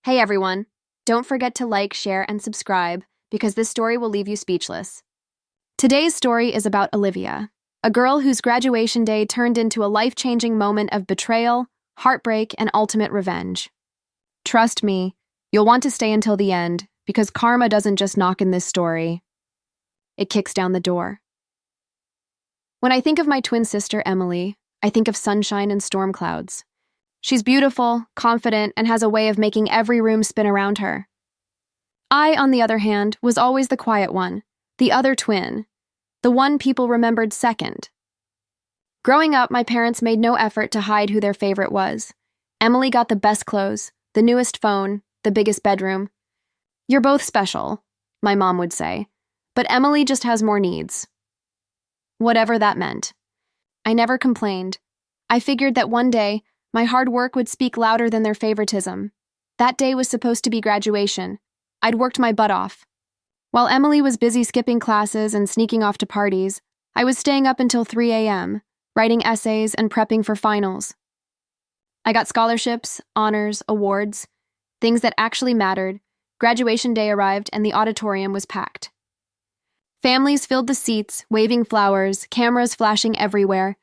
Hey everyone, don't forget to like, share, and subscribe because this story will leave you speechless. Today's story is about Olivia, a girl whose graduation day turned into a life-changing moment of betrayal, heartbreak, and ultimate revenge. Trust me, you'll want to stay until the end because karma doesn't just knock in this story. It kicks down the door. When I think of my twin sister, Emily, I think of sunshine and storm clouds. She's beautiful, confident, and has a way of making every room spin around her. I, on the other hand, was always the quiet one, the other twin, the one people remembered second. Growing up, my parents made no effort to hide who their favorite was. Emily got the best clothes, the newest phone, the biggest bedroom. You're both special, my mom would say, but Emily just has more needs. Whatever that meant. I never complained. I figured that one day, my hard work would speak louder than their favoritism. That day was supposed to be graduation. I'd worked my butt off. While Emily was busy skipping classes and sneaking off to parties, I was staying up until 3 a.m., writing essays and prepping for finals. I got scholarships, honors, awards, things that actually mattered. Graduation day arrived and the auditorium was packed. Families filled the seats, waving flowers, cameras flashing everywhere.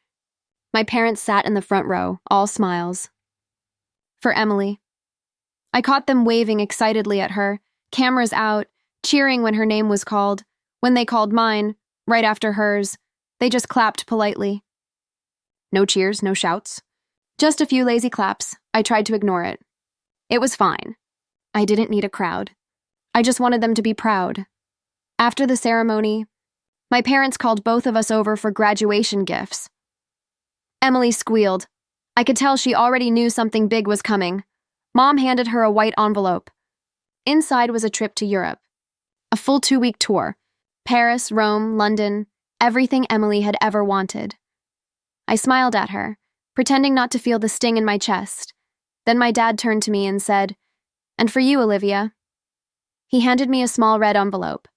My parents sat in the front row, all smiles. For Emily. I caught them waving excitedly at her, cameras out, cheering when her name was called. When they called mine, right after hers, they just clapped politely. No cheers, no shouts. Just a few lazy claps. I tried to ignore it. It was fine. I didn't need a crowd. I just wanted them to be proud. After the ceremony, my parents called both of us over for graduation gifts. Emily squealed. I could tell she already knew something big was coming. Mom handed her a white envelope. Inside was a trip to Europe. A full 2-week tour. Paris, Rome, London, everything Emily had ever wanted. I smiled at her, pretending not to feel the sting in my chest. Then my dad turned to me and said, "And for you, Olivia." He handed me a small red envelope.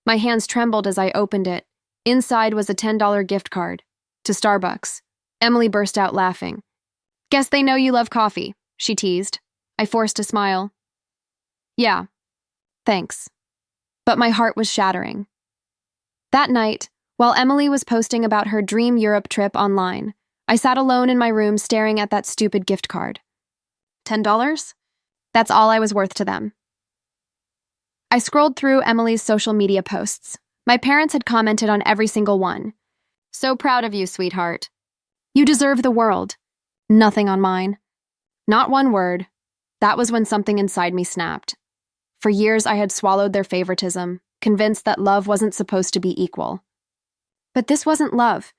My hands trembled as I opened it. Inside was a $10 gift card. To Starbucks. Emily burst out laughing. "Guess they know you love coffee," she teased. I forced a smile. "Yeah, thanks." But my heart was shattering. That night, while Emily was posting about her dream Europe trip online, I sat alone in my room staring at that stupid gift card. $10? That's all I was worth to them. I scrolled through Emily's social media posts. My parents had commented on every single one. "So proud of you, sweetheart. You deserve the world." Nothing on mine. Not one word. That was when something inside me snapped. For years, I had swallowed their favoritism, convinced that love wasn't supposed to be equal. But this wasn't love.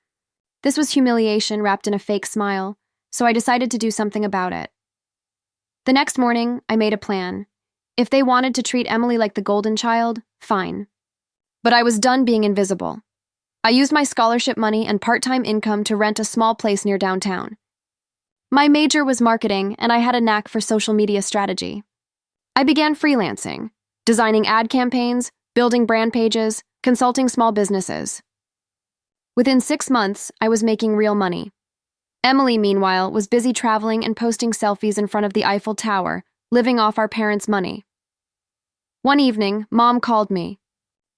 This was humiliation wrapped in a fake smile, so I decided to do something about it. The next morning, I made a plan. If they wanted to treat Emily like the golden child, fine. But I was done being invisible. I used my scholarship money and part-time income to rent a small place near downtown. My major was marketing, and I had a knack for social media strategy. I began freelancing, designing ad campaigns, building brand pages, consulting small businesses. Within 6 months, I was making real money. Emily, meanwhile, was busy traveling and posting selfies in front of the Eiffel Tower, living off our parents' money. One evening, Mom called me.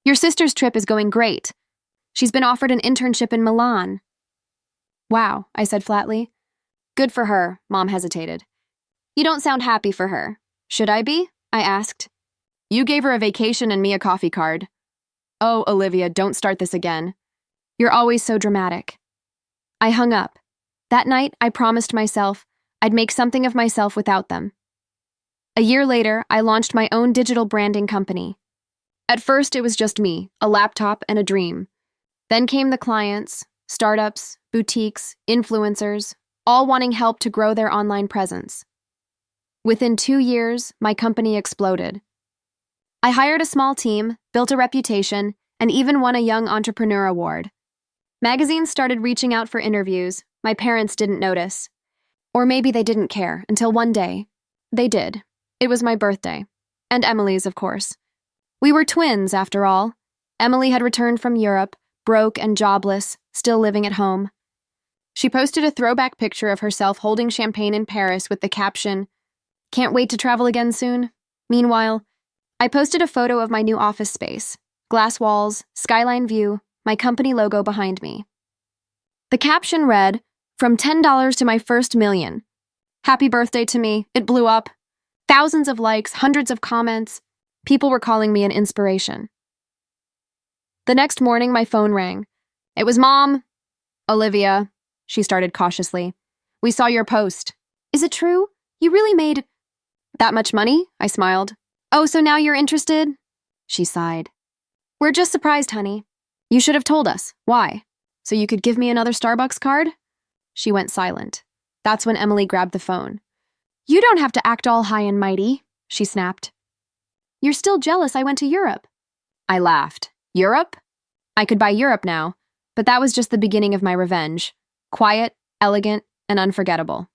"Your sister's trip is going great. She's been offered an internship in Milan." "Wow," I said flatly. "Good for her," Mom hesitated. "You don't sound happy for her." "Should I be?" I asked. "You gave her a vacation and me a coffee card." "Oh, Olivia, don't start this again. You're always so dramatic." I hung up. That night, I promised myself I'd make something of myself without them. A year later, I launched my own digital branding company. At first, it was just me, a laptop, and a dream. Then came the clients, startups, boutiques, influencers, all wanting help to grow their online presence. Within 2 years, my company exploded. I hired a small team, built a reputation, and even won a Young Entrepreneur Award. Magazines started reaching out for interviews. My parents didn't notice. Or maybe they didn't care until one day. They did. It was my birthday. And Emily's, of course. We were twins, after all. Emily had returned from Europe, broke and jobless, still living at home. She posted a throwback picture of herself holding champagne in Paris with the caption, Can't wait to travel again soon. Meanwhile, I posted a photo of my new office space. Glass walls, skyline view, my company logo behind me. The caption read, "From $10 to my first million. Happy birthday to me, it blew up. Thousands of likes, hundreds of comments. People were calling me an inspiration." The next morning, my phone rang. It was Mom. "Olivia," she started cautiously. "We saw your post. Is it true? You really made that much money?" I smiled. "Oh, so now you're interested?" She sighed. "We're just surprised, honey. You should have told us. Why? So you could give me another Starbucks card?" She went silent. That's when Emily grabbed the phone. "You don't have to act all high and mighty," she snapped. "You're still jealous I went to Europe." I laughed. Europe? I could buy Europe now, but that was just the beginning of my revenge. Quiet, elegant, and unforgettable.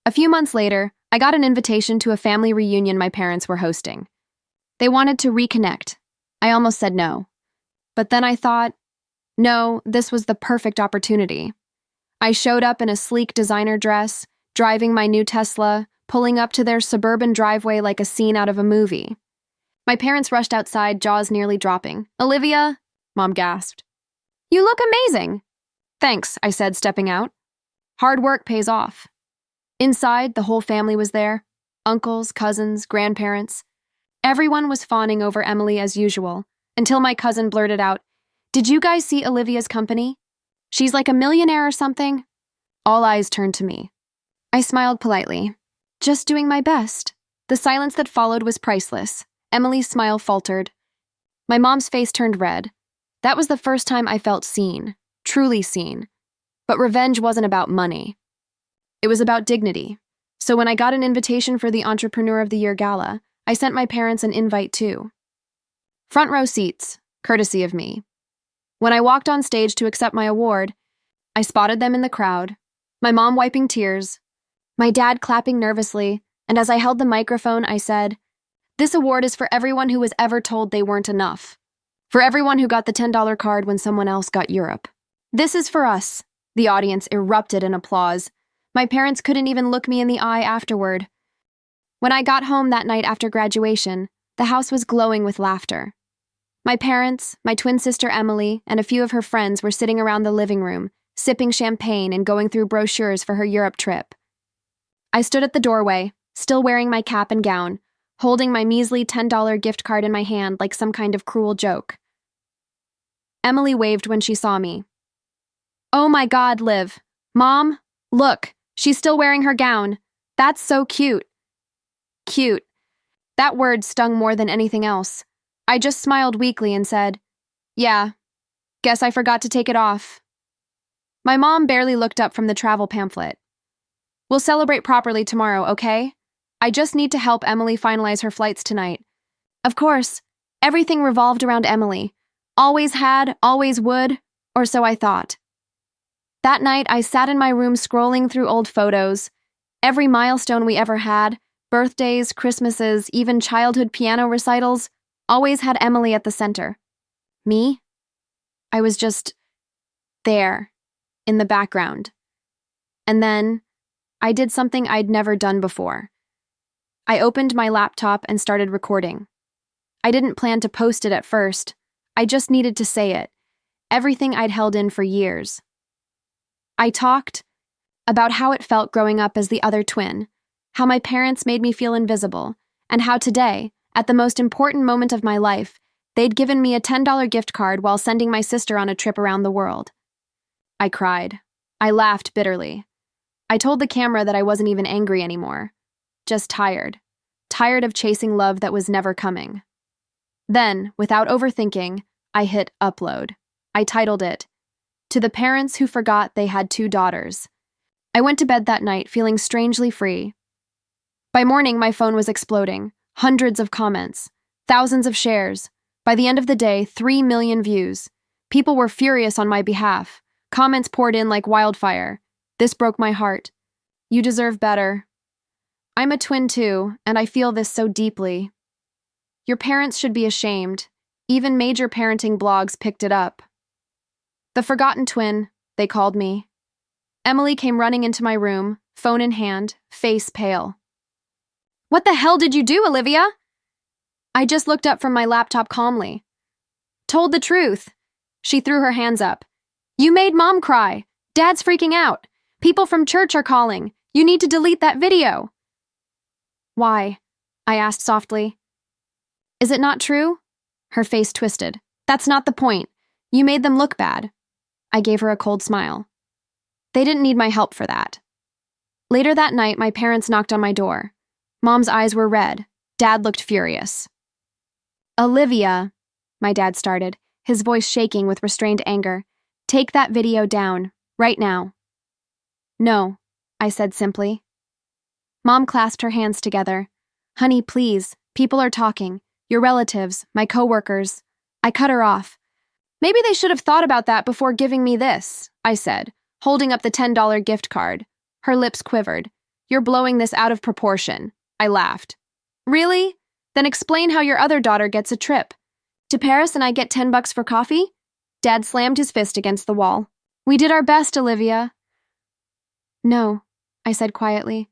A few months later, I got an invitation to a family reunion my parents were hosting. They wanted to reconnect. I almost said no. But then I thought, no, this was the perfect opportunity. I showed up in a sleek designer dress, driving my new Tesla, pulling up to their suburban driveway like a scene out of a movie. My parents rushed outside, jaws nearly dropping. "Olivia," Mom gasped. "You look amazing." "Thanks," I said, stepping out. Hard work pays off. Inside, the whole family was there. Uncles, cousins, grandparents. Everyone was fawning over Emily as usual, until my cousin blurted out, "Did you guys see Olivia's company? She's like a millionaire or something." All eyes turned to me. I smiled politely. "Just doing my best." The silence that followed was priceless. Emily's smile faltered. My mom's face turned red. That was the first time I felt seen, truly seen. But revenge wasn't about money. It was about dignity. So when I got an invitation for the Entrepreneur of the Year gala, I sent my parents an invite too. Front row seats, courtesy of me. When I walked on stage to accept my award, I spotted them in the crowd, my mom wiping tears, my dad clapping nervously, and as I held the microphone, I said, "This award is for everyone who was ever told they weren't enough. For everyone who got the $10 card when someone else got Europe. This is for us." The audience erupted in applause. My parents couldn't even look me in the eye afterward. When I got home that night after graduation, the house was glowing with laughter. My parents, my twin sister Emily, and a few of her friends were sitting around the living room, sipping champagne and going through brochures for her Europe trip. I stood at the doorway, still wearing my cap and gown, holding my measly $10 gift card in my hand like some kind of cruel joke. Emily waved when she saw me. "Oh my God, Liv. Mom, look, she's still wearing her gown. That's so cute." Cute. That word stung more than anything else. I just smiled weakly and said, "Yeah, guess I forgot to take it off." My mom barely looked up from the travel pamphlet. "We'll celebrate properly tomorrow, okay? I just need to help Emily finalize her flights tonight." Of course, everything revolved around Emily. Always had, always would, or so I thought. That night, I sat in my room scrolling through old photos. Every milestone we ever had, birthdays, Christmases, even childhood piano recitals, always had Emily at the center. Me? I was just there, in the background. And then, I did something I'd never done before. I opened my laptop and started recording. I didn't plan to post it at first. I just needed to say it. Everything I'd held in for years. I talked about how it felt growing up as the other twin, how my parents made me feel invisible, and how today, at the most important moment of my life, they'd given me a $10 gift card while sending my sister on a trip around the world. I cried. I laughed bitterly. I told the camera that I wasn't even angry anymore. Just tired. Tired of chasing love that was never coming. Then, without overthinking, I hit upload. I titled it, "To the Parents Who Forgot They Had 2 Daughters." I went to bed that night feeling strangely free. By morning, my phone was exploding. Hundreds of comments. Thousands of shares. By the end of the day, 3 million views. People were furious on my behalf. Comments poured in like wildfire. This broke my heart. "You deserve better. I'm a twin too, and I feel this so deeply. Your parents should be ashamed. Even major parenting blogs picked it up." The forgotten twin, they called me. Emily came running into my room, phone in hand, face pale. What the hell did you do, Olivia? I just looked up from my laptop calmly. Told the truth. She threw her hands up. You made Mom cry. Dad's freaking out. People from church are calling. You need to delete that video. Why? I asked softly. Is it not true? Her face twisted. That's not the point. You made them look bad. I gave her a cold smile. They didn't need my help for that. Later that night, my parents knocked on my door. Mom's eyes were red. Dad looked furious. Olivia, my dad started, his voice shaking with restrained anger. Take that video down, right now. No, I said simply. Mom clasped her hands together. Honey, please, people are talking. Your relatives, my coworkers. I cut her off. Maybe they should have thought about that before giving me this, I said, holding up the $10 gift card. Her lips quivered. You're blowing this out of proportion. I laughed. Really? Then explain how your other daughter gets a trip. To Paris and I get $10 for coffee? Dad slammed his fist against the wall. We did our best, Olivia. No, I said quietly.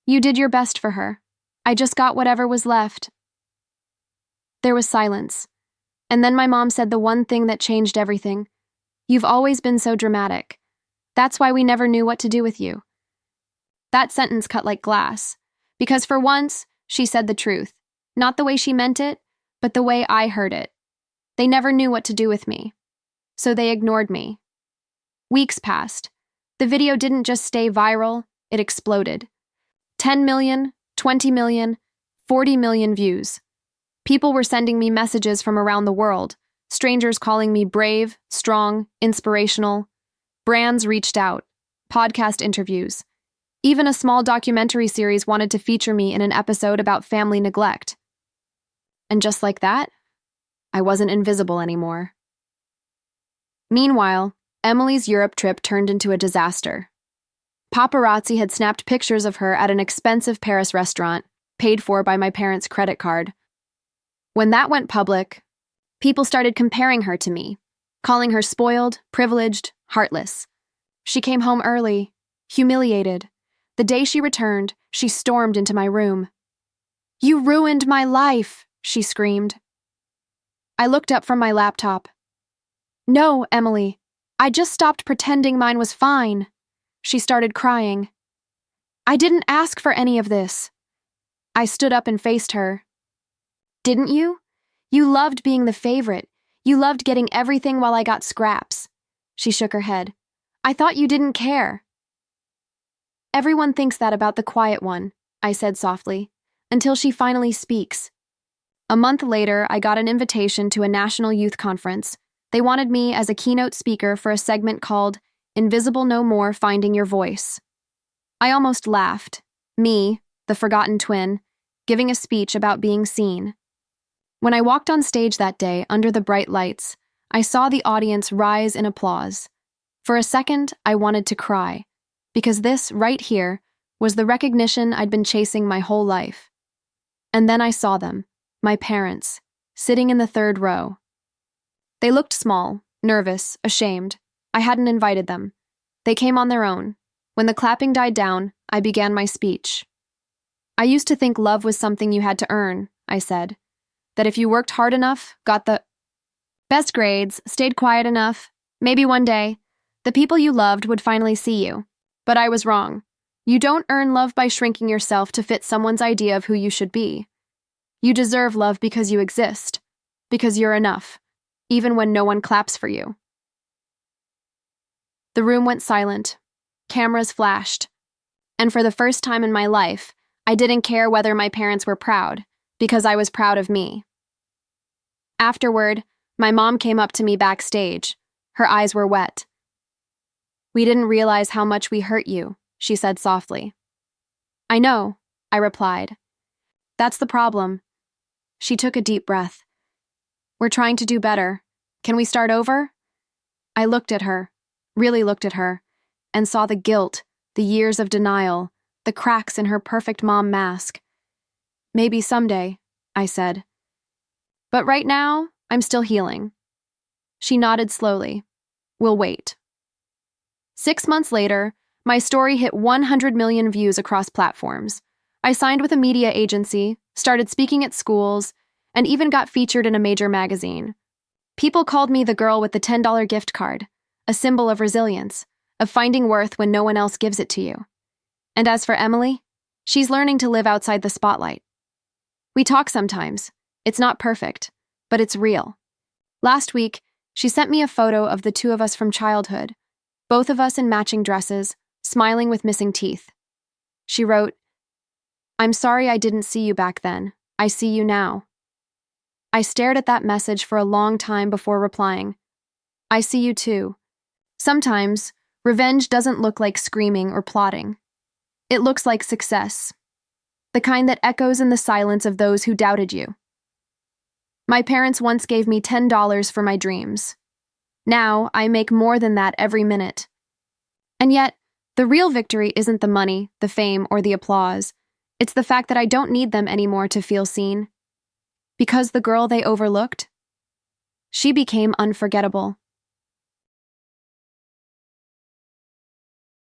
You did your best for her. I just got whatever was left. There was silence. And then my mom said the one thing that changed everything. You've always been so dramatic. That's why we never knew what to do with you. That sentence cut like glass. Because for once, she said the truth. Not the way she meant it, but the way I heard it. They never knew what to do with me. So they ignored me. Weeks passed. The video didn't just stay viral, it exploded. 10 million, 20 million, 40 million views. People were sending me messages from around the world, strangers calling me brave, strong, inspirational. Brands reached out, podcast interviews. Even a small documentary series wanted to feature me in an episode about family neglect. And just like that, I wasn't invisible anymore. Meanwhile, Emily's Europe trip turned into a disaster. Paparazzi had snapped pictures of her at an expensive Paris restaurant, paid for by my parents' credit card. When that went public, people started comparing her to me, calling her spoiled, privileged, heartless. She came home early, humiliated. The day she returned, she stormed into my room. You ruined my life, she screamed. I looked up from my laptop. No, Emily, I just stopped pretending mine was fine. She started crying. I didn't ask for any of this. I stood up and faced her. Didn't you? You loved being the favorite. You loved getting everything while I got scraps. She shook her head. I thought you didn't care. Everyone thinks that about the quiet one, I said softly, until she finally speaks. A month later, I got an invitation to a national youth conference. They wanted me as a keynote speaker for a segment called Invisible No More, Finding Your Voice. I almost laughed. Me, the forgotten twin, giving a speech about being seen. When I walked on stage that day under the bright lights, I saw the audience rise in applause. For a second, I wanted to cry, because this, right here, was the recognition I'd been chasing my whole life. And then I saw them, my parents, sitting in the third row. They looked small, nervous, ashamed. I hadn't invited them. They came on their own. When the clapping died down, I began my speech. I used to think love was something you had to earn, I said. That if you worked hard enough, got the best grades, stayed quiet enough, maybe one day, the people you loved would finally see you. But I was wrong. You don't earn love by shrinking yourself to fit someone's idea of who you should be. You deserve love because you exist, because you're enough, even when no one claps for you. The room went silent. Cameras flashed. And for the first time in my life, I didn't care whether my parents were proud, because I was proud of me. Afterward, my mom came up to me backstage. Her eyes were wet. We didn't realize how much we hurt you, she said softly. I know, I replied. That's the problem. She took a deep breath. We're trying to do better. Can we start over? I looked at her, really looked at her, and saw the guilt, the years of denial, the cracks in her perfect mom mask. Maybe someday, I said. But right now, I'm still healing. She nodded slowly. We'll wait. 6 months later, my story hit 100 million views across platforms. I signed with a media agency, started speaking at schools, and even got featured in a major magazine. People called me the girl with the $10 gift card, a symbol of resilience, of finding worth when no one else gives it to you. And as for Emily, she's learning to live outside the spotlight. We talk sometimes. It's not perfect, but it's real. Last week, she sent me a photo of the two of us from childhood, both of us in matching dresses, smiling with missing teeth. She wrote, "I'm sorry I didn't see you back then. I see you now." I stared at that message for a long time before replying. I see you too. Sometimes, revenge doesn't look like screaming or plotting. It looks like success. The kind that echoes in the silence of those who doubted you. My parents once gave me $10 for my dreams. Now, I make more than that every minute. And yet, the real victory isn't the money, the fame, or the applause. It's the fact that I don't need them anymore to feel seen. Because the girl they overlooked, she became unforgettable.